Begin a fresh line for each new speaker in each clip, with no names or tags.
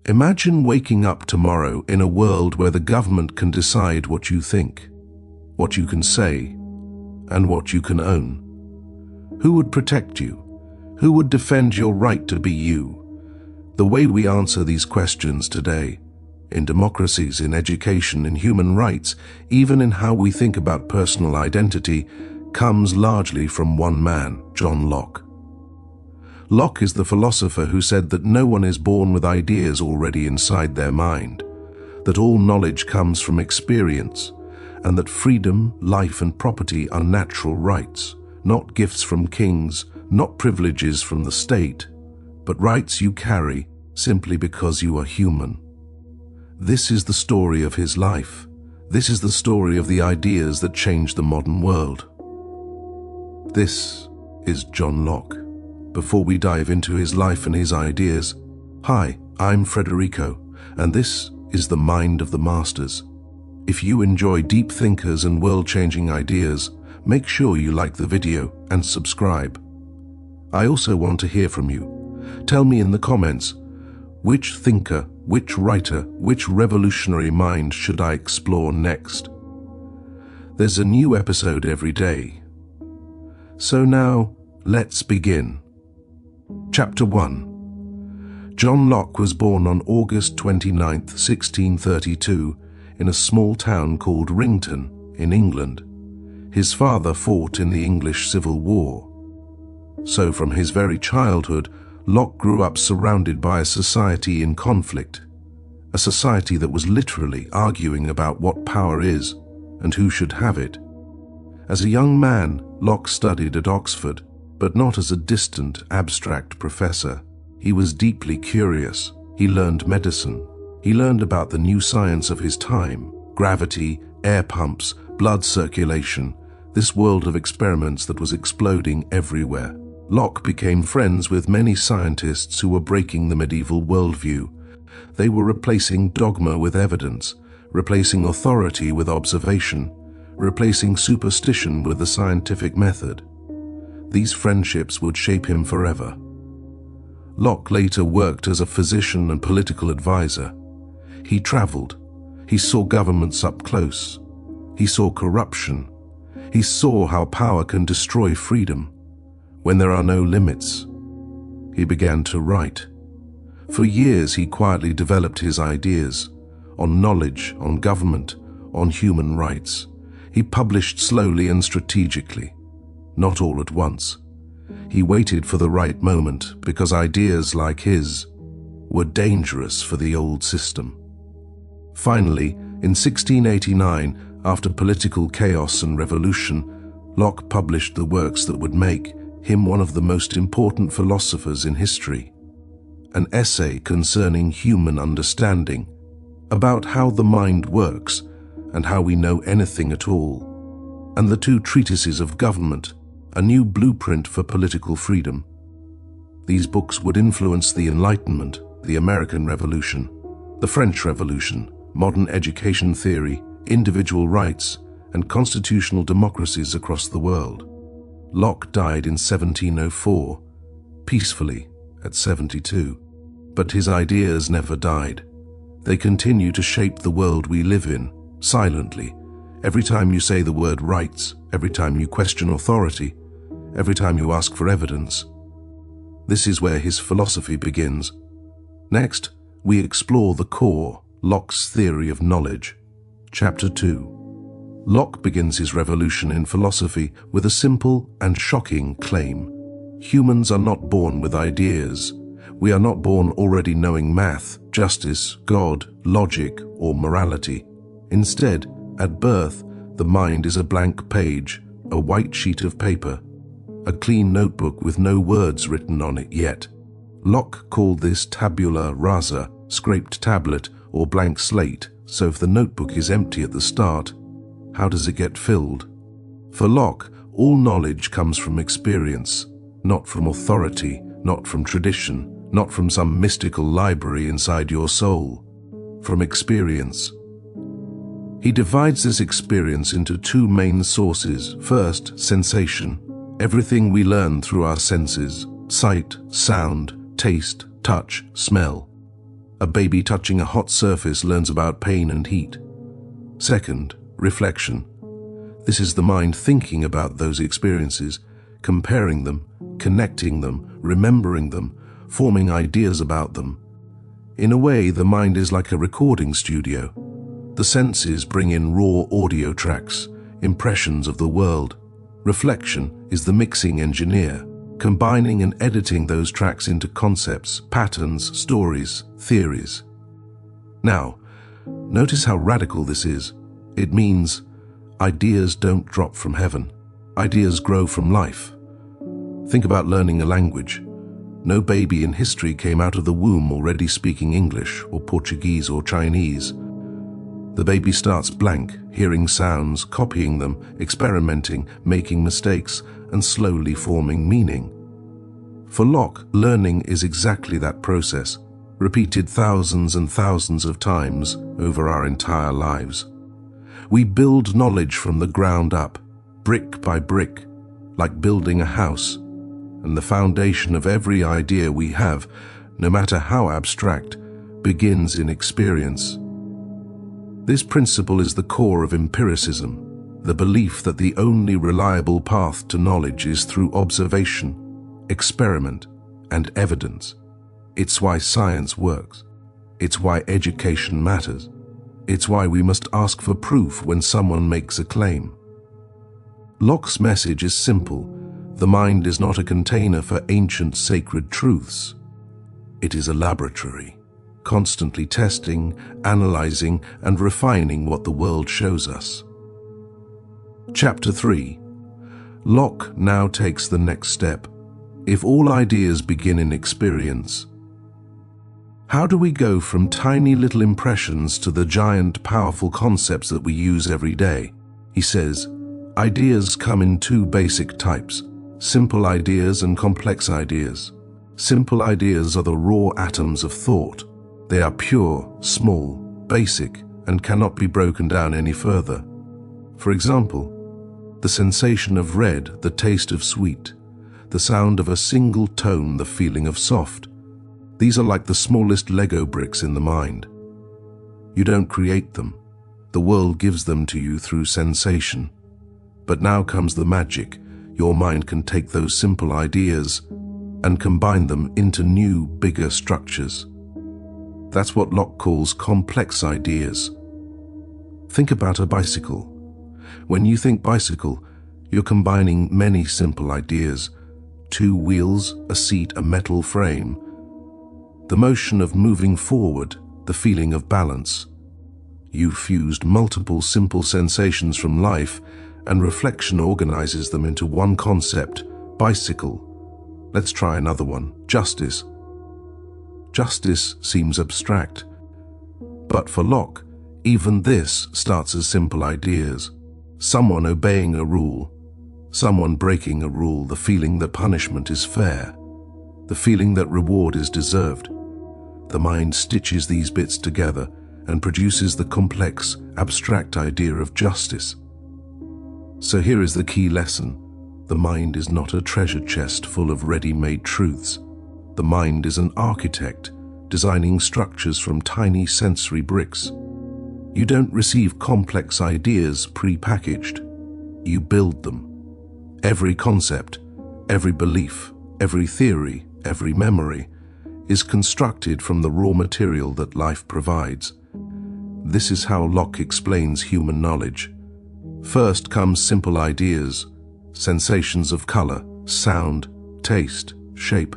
Imagine waking up tomorrow in a world where the government can decide what you think, what you can say, and what you can own. Who would protect you? Who would defend your right to be you? The way we answer these questions today, in democracies, in education, in human rights, even in how we think about personal identity, comes largely from one man, John Locke. Locke is the philosopher who said that no one is born with ideas already inside their mind, that all knowledge comes from experience, and that freedom, life, and property are natural rights, not gifts from kings, not privileges from the state, but rights you carry simply because you are human. This is the story of his life. This is the story of the ideas that changed the modern world. This is John Locke. Before we dive into his life and his ideas, hi, I'm Federico, and this is The Mind of the Masters. If you enjoy deep thinkers and world-changing ideas, make sure you like the video and subscribe. I also want to hear from you. Tell me in the comments, which thinker, which writer, which revolutionary mind should I explore next? There's a new episode every day. So now, let's begin. Chapter 1. John Locke was born on August 29, 1632, in a small town called Rington, in England. His father fought in the English Civil War. So from his very childhood, Locke grew up surrounded by a society in conflict, a society that was literally arguing about what power is and who should have it. As a young man, Locke studied at Oxford, but not as a distant, abstract professor. He was deeply curious. He learned medicine. He learned about the new science of his time, gravity, air pumps, blood circulation, this world of experiments that was exploding everywhere. Locke became friends with many scientists who were breaking the medieval worldview. They were replacing dogma with evidence, replacing authority with observation, replacing superstition with the scientific method. These friendships would shape him forever. Locke later worked as a physician and political advisor. He traveled. He saw governments up close. He saw corruption. He saw how power can destroy freedom. When there are no limits, he began to write. For years he quietly developed his ideas on knowledge, on government, on human rights. He published slowly and strategically, not all at once. He waited for the right moment because ideas like his were dangerous for the old system. Finally, in 1689, after political chaos and revolution, Locke published the works that would make him one of the most important philosophers in history. An essay concerning human understanding, about how the mind works and how we know anything at all, and the two treatises of government, a new blueprint for political freedom. These books would influence the Enlightenment, the American Revolution, the French Revolution, modern education theory, individual rights, and constitutional democracies across the world. Locke died in 1704, peacefully at 72. But his ideas never died. They continue to shape the world we live in, silently. Every time you say the word rights, every time you question authority, every time you ask for evidence. This is where his philosophy begins. Next, we explore the core, Locke's theory of knowledge. Chapter 2. Locke begins his revolution in philosophy with a simple and shocking claim. Humans are not born with ideas. We are not born already knowing math, justice, God, logic, or morality. Instead, at birth, the mind is a blank page, a white sheet of paper, a clean notebook with no words written on it yet. Locke called this tabula rasa, scraped tablet, or blank slate, so if the notebook is empty at the start, how does it get filled? For Locke, all knowledge comes from experience, not from authority, not from tradition, not from some mystical library inside your soul, from experience. He divides this experience into two main sources. First, sensation, everything we learn through our senses, sight, sound, taste, touch, smell. A baby touching a hot surface learns about pain and heat. Second, reflection. This is the mind thinking about those experiences, comparing them, connecting them, remembering them, forming ideas about them. In a way, the mind is like a recording studio. The senses bring in raw audio tracks, impressions of the world. Reflection is the mixing engineer, combining and editing those tracks into concepts, patterns, stories, theories. Now, notice how radical this is. It means ideas don't drop from heaven. Ideas grow from life. Think about learning a language. No baby in history came out of the womb already speaking English or Portuguese or Chinese. The baby starts blank, hearing sounds, copying them, experimenting, making mistakes, and slowly forming meaning. For Locke, learning is exactly that process, repeated thousands and thousands of times over our entire lives. We build knowledge from the ground up, brick by brick, like building a house, and the foundation of every idea we have, no matter how abstract, begins in experience. This principle is the core of empiricism, the belief that the only reliable path to knowledge is through observation, experiment, and evidence. It's why science works. It's why education matters. It's why we must ask for proof when someone makes a claim. Locke's message is simple. The mind is not a container for ancient sacred truths. It is a laboratory, constantly testing, analyzing, and refining what the world shows us. Chapter 3. Locke now takes the next step. If all ideas begin in experience, how do we go from tiny little impressions to the giant, powerful concepts that we use every day? He says, ideas come in two basic types, simple ideas and complex ideas. Simple ideas are the raw atoms of thought. They are pure, small, basic, and cannot be broken down any further. For example, the sensation of red, the taste of sweet, the sound of a single tone, the feeling of soft. These are like the smallest Lego bricks in the mind. You don't create them. The world gives them to you through sensation. But now comes the magic. Your mind can take those simple ideas and combine them into new, bigger structures. That's what Locke calls complex ideas. Think about a bicycle. When you think bicycle, you're combining many simple ideas. 2 wheels, a seat, a metal frame. The motion of moving forward, the feeling of balance. You've fused multiple simple sensations from life, and reflection organizes them into one concept, bicycle. Let's try another one, justice. Justice seems abstract, but for Locke, even this starts as simple ideas. Someone obeying a rule, someone breaking a rule, the feeling that punishment is fair, the feeling that reward is deserved. The mind stitches these bits together and produces the complex, abstract idea of justice. So here is the key lesson. The mind is not a treasure chest full of ready-made truths. The mind is an architect, designing structures from tiny sensory bricks. You don't receive complex ideas pre-packaged. You build them. Every concept, every belief, every theory, every memory is constructed from the raw material that life provides. This is how Locke explains human knowledge. First comes simple ideas, sensations of color, sound, taste, shape.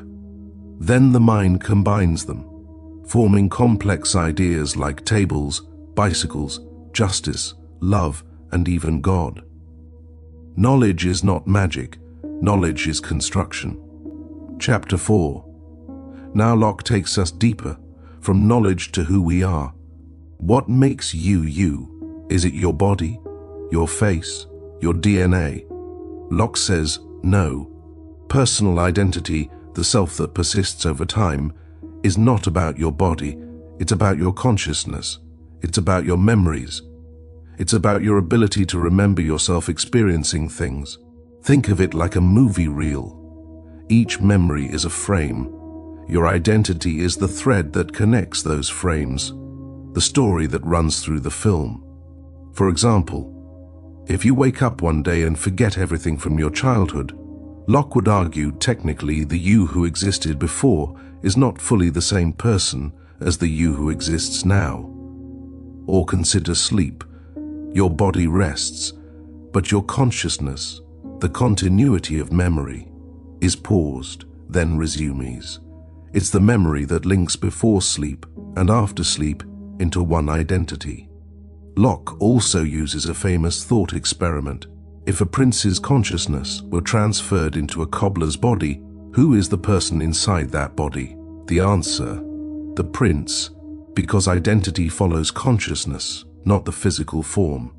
Then the mind combines them, forming complex ideas like tables, bicycles, justice, love, and even God. Knowledge is not magic. Knowledge is construction. Chapter 4. Now Locke takes us deeper, from knowledge to who we are. What makes you you? Is it your body, your face, your DNA? Locke says, no. Personal identity, the self that persists over time, is not about your body. It's about your consciousness. It's about your memories. It's about your ability to remember yourself experiencing things. Think of it like a movie reel. Each memory is a frame. Your identity is the thread that connects those frames, the story that runs through the film. For example, if you wake up one day and forget everything from your childhood, Locke would argue technically the you who existed before is not fully the same person as the you who exists now. Or consider sleep. Your body rests, but your consciousness, the continuity of memory, is paused, then resumes. It's the memory that links before sleep and after sleep into one identity. Locke also uses a famous thought experiment. If a prince's consciousness were transferred into a cobbler's body, who is the person inside that body? The answer: the prince, because identity follows consciousness, not the physical form.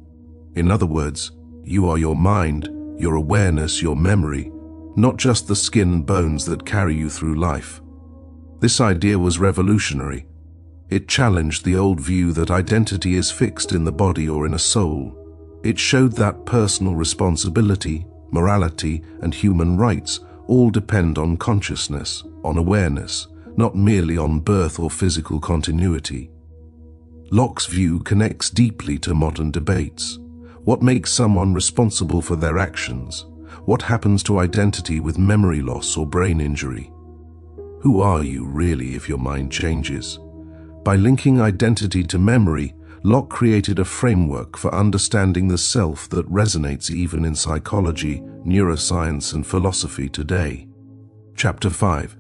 In other words, you are your mind, your awareness, your memory, not just the skin and bones that carry you through life. This idea was revolutionary. It challenged the old view that identity is fixed in the body or in a soul. It showed that personal responsibility, morality, and human rights all depend on consciousness, on awareness, not merely on birth or physical continuity. Locke's view connects deeply to modern debates. What makes someone responsible for their actions? What happens to identity with memory loss or brain injury? Who are you really if your mind changes? By linking identity to memory, Locke created a framework for understanding the self that resonates even in psychology, neuroscience, and philosophy today. Chapter 5.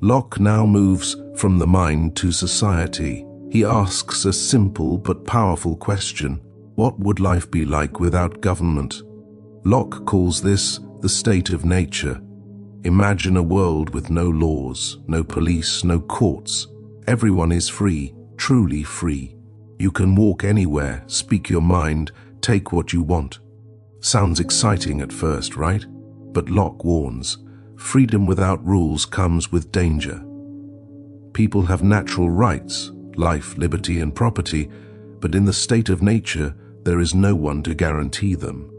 Locke now moves from the mind to society. He asks a simple but powerful question: what would life be like without government? Locke calls this the state of nature. Imagine a world with no laws, no police, no courts. Everyone is free, truly free. You can walk anywhere, speak your mind, take what you want. Sounds exciting at first, right? But Locke warns, freedom without rules comes with danger. People have natural rights, life, liberty, and property, but in the state of nature, there is no one to guarantee them.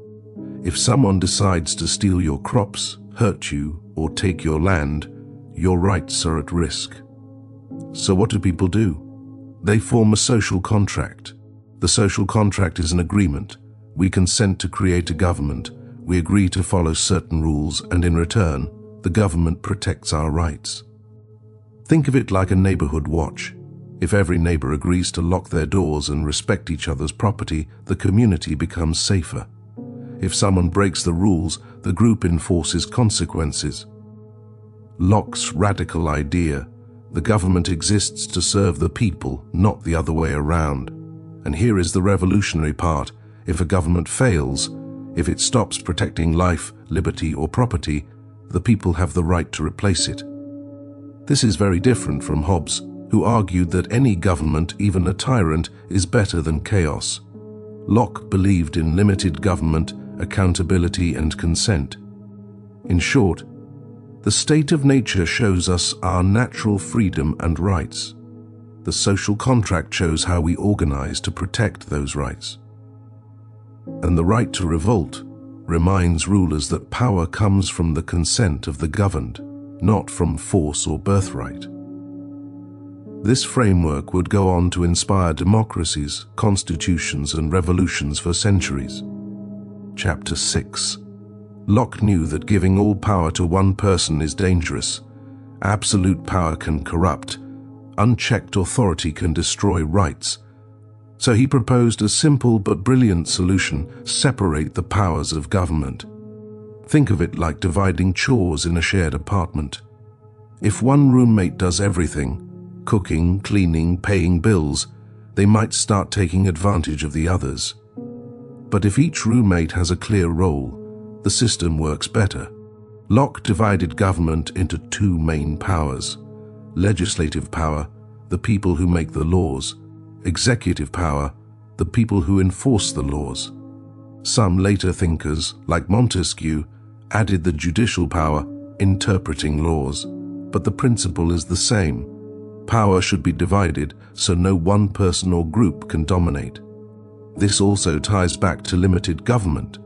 If someone decides to steal your crops, hurt you, or take your land, your rights are at risk. So what do people do? They form a social contract. The social contract is an agreement. We consent to create a government. We agree to follow certain rules, and in return, the government protects our rights. Think of it like a neighborhood watch. If every neighbor agrees to lock their doors and respect each other's property, the community becomes safer. If someone breaks the rules, the group enforces consequences. Locke's radical idea: the government exists to serve the people, not the other way around. And here is the revolutionary part: if a government fails, if it stops protecting life, liberty, or property, the people have the right to replace it. This is very different from Hobbes, who argued that any government, even a tyrant, is better than chaos. Locke believed in limited government, accountability, and consent. In short, the state of nature shows us our natural freedom and rights. The social contract shows how we organize to protect those rights. And the right to revolt reminds rulers that power comes from the consent of the governed, not from force or birthright. This framework would go on to inspire democracies, constitutions, and revolutions for centuries. Chapter 6. Locke knew that giving all power to one person is dangerous. Absolute power can corrupt. Unchecked authority can destroy rights. So he proposed a simple but brilliant solution: separate the powers of government. Think of it like dividing chores in a shared apartment. If one roommate does everything, cooking, cleaning, paying bills, they might start taking advantage of the others. But if each roommate has a clear role, the system works better. Locke divided government into two main powers: legislative power, the people who make the laws; executive power, the people who enforce the laws. Some later thinkers, like Montesquieu, added the judicial power, interpreting laws. But the principle is the same. Power should be divided so no one person or group can dominate. This also ties back to limited government.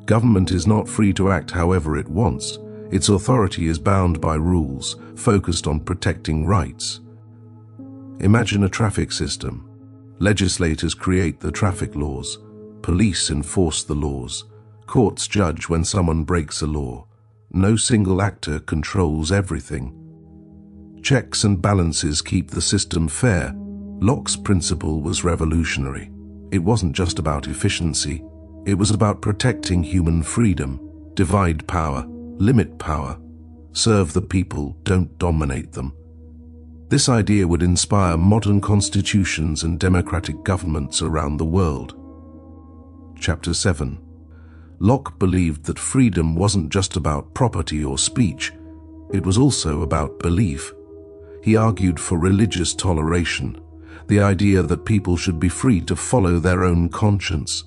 Government is not free to act however it wants. Its authority is bound by rules, focused on protecting rights. Imagine a traffic system. Legislators create the traffic laws. Police enforce the laws. Courts judge when someone breaks a law. No single actor controls everything. Checks and balances keep the system fair. Locke's principle was revolutionary. It wasn't just about efficiency. It was about protecting human freedom. Divide power, limit power. Serve the people, don't dominate them. This idea would inspire modern constitutions and democratic governments around the world. Chapter 7. Locke believed that freedom wasn't just about property or speech. It was also about belief. He argued for religious toleration, the idea that people should be free to follow their own conscience.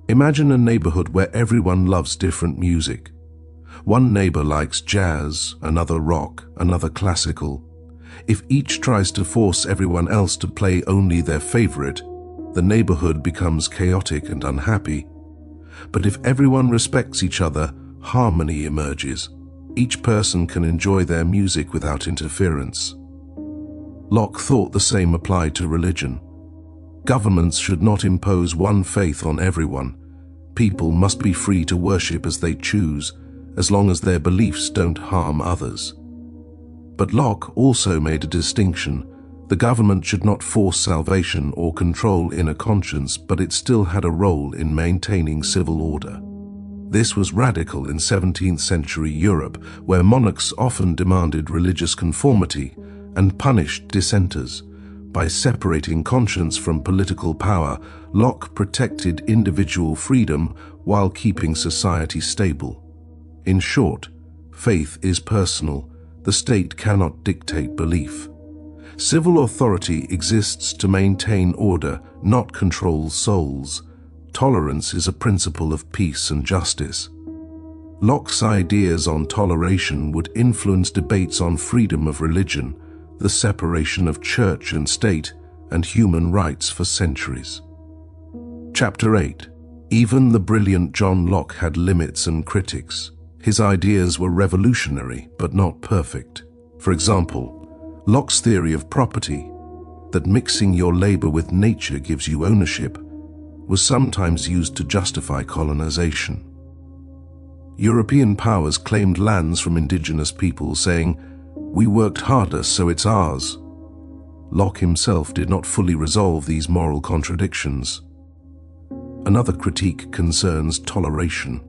Imagine a neighborhood where everyone loves different music. One neighbor likes jazz, another rock, another classical. If each tries to force everyone else to play only their favorite, the neighborhood becomes chaotic and unhappy. But if everyone respects each other, harmony emerges. Each person can enjoy their music without interference. Locke thought the same applied to religion. Governments should not impose one faith on everyone. People must be free to worship as they choose, as long as their beliefs don't harm others. But Locke also made a distinction. The government should not force salvation or control inner conscience, but it still had a role in maintaining civil order. This was radical in 17th century Europe, where monarchs often demanded religious conformity and punished dissenters. By separating conscience from political power, Locke protected individual freedom while keeping society stable. In short, faith is personal. The state cannot dictate belief. Civil authority exists to maintain order, not control souls. Tolerance is a principle of peace and justice. Locke's ideas on toleration would influence debates on freedom of religion, the separation of church and state, and human rights for centuries. Chapter 8. Even the brilliant John Locke had limits and critics. His ideas were revolutionary, but not perfect. For example, Locke's theory of property, that mixing your labor with nature gives you ownership, was sometimes used to justify colonization. European powers claimed lands from indigenous people, saying, "We worked harder, so it's ours." Locke himself did not fully resolve these moral contradictions. Another critique concerns toleration.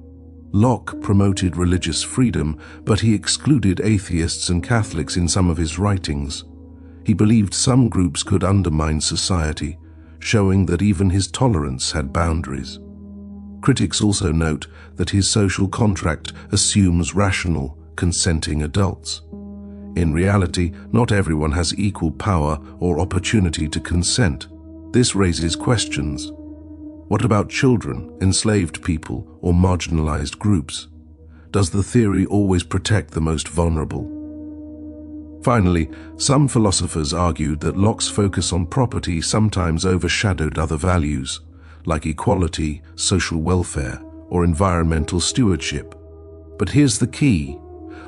Locke promoted religious freedom, but he excluded atheists and Catholics in some of his writings. He believed some groups could undermine society, showing that even his tolerance had boundaries. Critics also note that his social contract assumes rational, consenting adults. In reality, not everyone has equal power or opportunity to consent. This raises questions. What about children, enslaved people, or marginalized groups? Does the theory always protect the most vulnerable? Finally, some philosophers argued that Locke's focus on property sometimes overshadowed other values, like equality, social welfare, or environmental stewardship. But here's the key.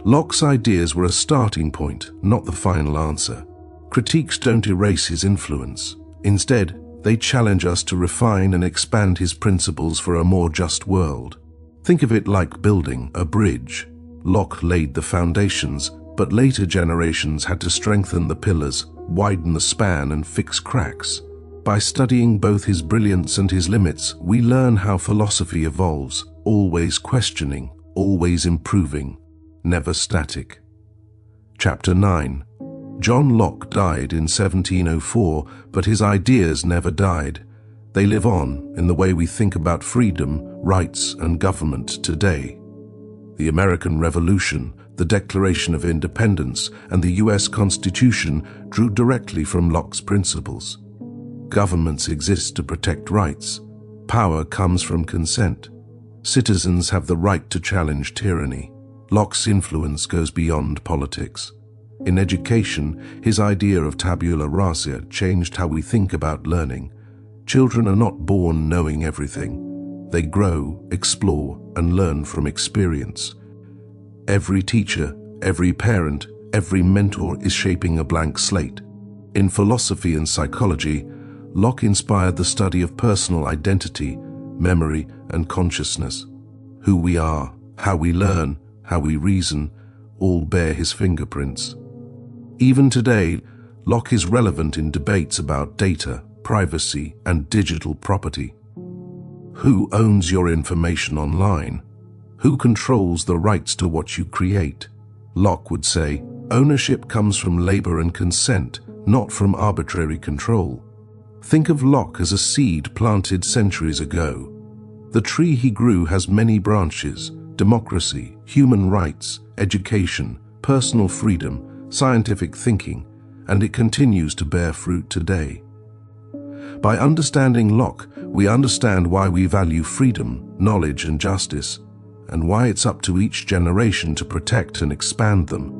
Locke's ideas were a starting point, not the final answer. Critiques don't erase his influence. Instead, they challenge us to refine and expand his principles for a more just world. Think of it like building a bridge. Locke laid the foundations, but later generations had to strengthen the pillars, widen the span, and fix cracks. By studying both his brilliance and his limits, we learn how philosophy evolves, always questioning, always improving, never static. Chapter 9. John Locke died in 1704, but his ideas never died. They live on in the way we think about freedom, rights, and government today. The American Revolution, the Declaration of Independence, and the US Constitution drew directly from Locke's principles. Governments exist to protect rights. Power comes from consent. Citizens have the right to challenge tyranny. Locke's influence goes beyond politics. In education, his idea of tabula rasa changed how we think about learning. Children are not born knowing everything. They grow, explore, and learn from experience. Every teacher, every parent, every mentor is shaping a blank slate. In philosophy and psychology, Locke inspired the study of personal identity, memory, and consciousness. Who we are, how we learn, how we reason, all bear his fingerprints. Even today, Locke is relevant in debates about data, privacy, and digital property. Who owns your information online? Who controls the rights to what you create? Locke would say, ownership comes from labor and consent, not from arbitrary control. Think of Locke as a seed planted centuries ago. The tree he grew has many branches: democracy, human rights, education, personal freedom, scientific thinking, and it continues to bear fruit today. By understanding Locke, we understand why we value freedom, knowledge, and justice, and why it's up to each generation to protect and expand them.